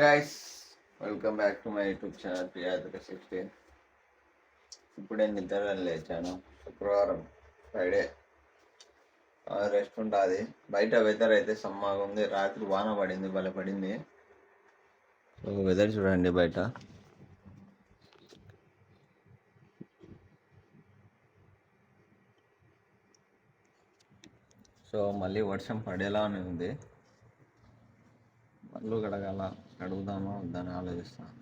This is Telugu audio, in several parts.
Guys, welcome back to my YouTube channel P16. ఇప్పుడే నిద్ర లేచాను. శుక్రవారం, ఫ్రైడే, రెస్ట్ ఉంటుంది. బయట వెదర్ అయితే సమ్మగా ఉంది. రాత్రి వాన పడింది, భలే పడింది. సో వెదర్ చూడండి బయట. సో మళ్ళీ వర్షం పడేలానే ఉంది. పళ్ళు కడుగుదామా వద్దని ఆలోచిస్తాను.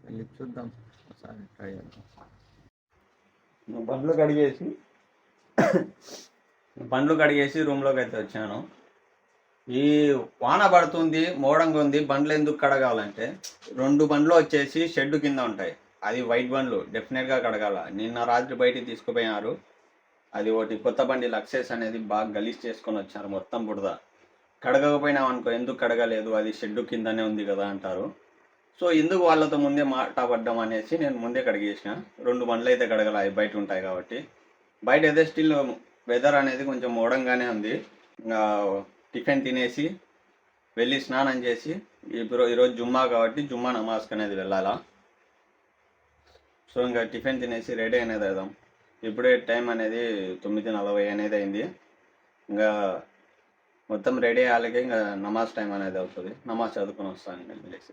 వెళ్ళి చూద్దాం, ఒకసారి ట్రై చేద్దాం. పండ్లు కడిగేసి రూమ్లోకి అయితే వచ్చాను. ఈ వాన పడుతుంది, మోడంగా ఉంది. బండ్లు ఎందుకు కడగాలంటే 2 బండ్లు వచ్చేసి షెడ్ కింద ఉంటాయి. అది వైట్ బండ్లు, డెఫినెట్గా కడగాల. నిన్న రాత్రి బయటికి తీసుకుపోయారు. అది ఒకటి కొత్త బండి లక్సెస్ అనేది బాగా గలీజ్ చేసుకొని వచ్చారు, మొత్తం బుడద. కడగకపోయినాం అనుకో, ఎందుకు కడగలేదు, అది షెడ్ కిందనే ఉంది కదా అంటారు. సో ఎందుకు వాళ్ళతో ముందే మాట్లాడడం అనేసి నేను ముందే కడిగేసిన. 2 బండ్లు అయితే కడగల, అవి బయట ఉంటాయి కాబట్టి. బయట అయితే స్టిల్ వెదర్ అనేది కొంచెం మోడంగానే ఉంది. టిఫిన్ తినేసి వెళ్ళి స్నానం చేసి, ఈరోజు జుమ్మా కాబట్టి జుమ్మా నమాజ్కి అనేది వెళ్ళాలా. సో ఇంకా టిఫిన్ తినేసి రెడీ అనేది అవుదాం. ఇప్పుడే టైం అనేది 9:40 అనేది అయింది. ఇంకా మొత్తం రెడీ అయ్యాలకి ఇంకా నమాజ్ టైం అనేది అవుతుంది. నమాజ్ చదువుకొని వస్తాను నేను వెళ్ళేసి.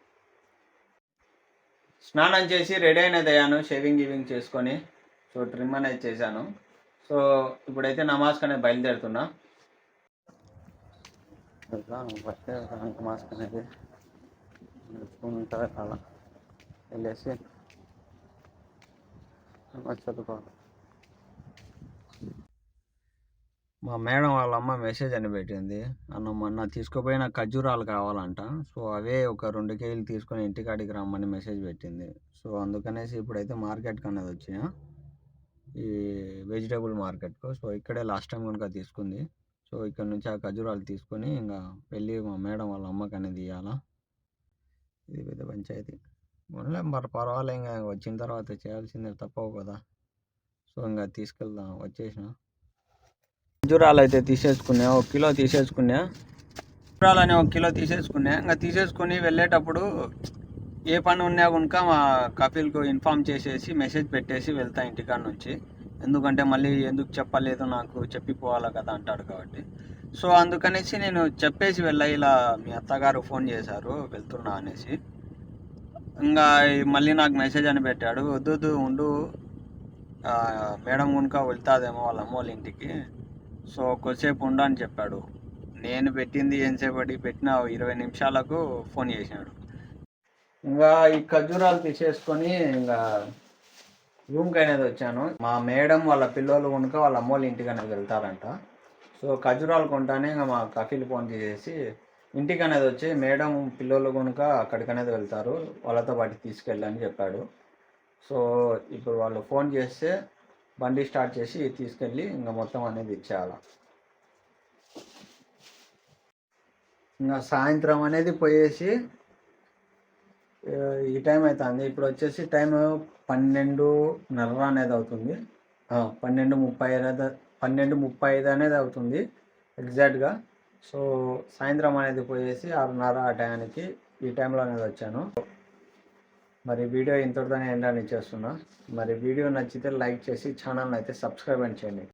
స్నానం చేసి రెడీ అనేది అయ్యాను, షేవింగ్ చేసుకొని. సో ట్రిమ్ అనేది చేశాను. సో ఇప్పుడైతే నమాజ్కి అనేది బయలుదేరుతున్నా. ఫస్ట్ నమాజ్కి అనేది నడుచుకుంటా అలా వెళ్ళేసి నమాజ్ చదువుకోవాలి. మా మేడం వాళ్ళ అమ్మ మెసేజ్ అని పెట్టింది, మొన్న తీసుకుపోయిన ఖర్జూరాలు కావాలంట. సో అవే ఒక 2 కేజీలు తీసుకొని ఇంటికాడికి రమ్మని మెసేజ్ పెట్టింది. సో అందుకనేసి ఇప్పుడైతే మార్కెట్కి అనేది వచ్చిన, ఈ వెజిటేబుల్ మార్కెట్కు. సో ఇక్కడే లాస్ట్ టైం కనుక తీసుకుంది. సో ఇక్కడ నుంచి ఆ ఖర్జూరాలు తీసుకొని ఇంకా వెళ్ళి మా మేడం వాళ్ళ అమ్మకి అనేది ఇవ్వాలా. ఇది పెద్ద పంచాయతీ. మరి పర్వాలే, ఇంకా వచ్చిన తర్వాత చేయాల్సిందే, తప్పవు కదా. సో ఇంకా తీసుకెళ్దాం, వచ్చేసిన. ఖర్జూరాలు అయితే తీసేసుకున్నా, 1 కిలో తీసేసుకున్నా. ఖర్జూరాలని 1 కిలో తీసేసుకున్నా. ఇంకా తీసేసుకుని వెళ్ళేటప్పుడు ఏ పని ఉన్నా కనుక మా కపిల్కు ఇన్ఫామ్ చేసేసి మెసేజ్ పెట్టేసి వెళ్తా ఇంటికాడ నుంచి. ఎందుకంటే మళ్ళీ ఎందుకు చెప్పలేదు, నాకు చెప్పిపోవాలా కదా అంటాడు కాబట్టి. సో అందుకనేసి నేను చెప్పేసి వెళ్ళా, ఇలా మీ అత్తగారు ఫోన్ చేశారు వెళ్తున్నా అనేసి. ఇంకా మళ్ళీ నాకు మెసేజ్ అని పెట్టాడు, వద్దు ఉండు, మేడం కనుక వెళ్తాదేమో వాళ్ళ అమ్మ వాళ్ళ ఇంటికి, సో కొద్దిసేపు ఉండు అని చెప్పాడు. నేను పెట్టింది ఎంతసేపటి పెట్టిన 20 నిమిషాలకు ఫోన్ చేసినాడు. ఇంకా ఈ ఖర్జూరాలు తీసేసుకొని ఇంకా రూమ్కి అనేది వచ్చాను. మా మేడం వాళ్ళ పిల్లలు కనుక వాళ్ళ అమ్మ వాళ్ళ ఇంటికి అనేది వెళ్తారంట. సో ఖర్జూరాలు కొంటానే ఇంకా మా కఫీలు ఫోన్ చేసేసి ఇంటికి అనేది వచ్చి, మేడం పిల్లలు కనుక అక్కడికి అనేది వెళ్తారు, వాళ్ళతో పాటు తీసుకెళ్ళని చెప్పాడు. సో ఇప్పుడు వాళ్ళు ఫోన్ చేస్తే బండి స్టార్ట్ చేసి తీసుకెళ్ళి ఇంకా మొత్తం అనేది ఇచ్చేయాల. ఇంకా సాయంత్రం అనేది పోయేసి ఈ టైం అవుతుంది. ఇప్పుడు వచ్చేసి టైం 12:30 అనేది అవుతుంది. 12:35 అనేది అవుతుంది ఎగ్జాక్ట్గా. సో సాయంత్రం అనేది పోయేసి 6:30 ఆ టైంకి ఈ టైంలో అనేది వచ్చాను. మరి వీడియో ఇంతటితోనే ఎండ్ అని చేస్తున్నా. మరి వీడియో నచ్చితే లైక్ చేసి ఛానల్ని అయితే సబ్స్క్రైబ్ చేయండి.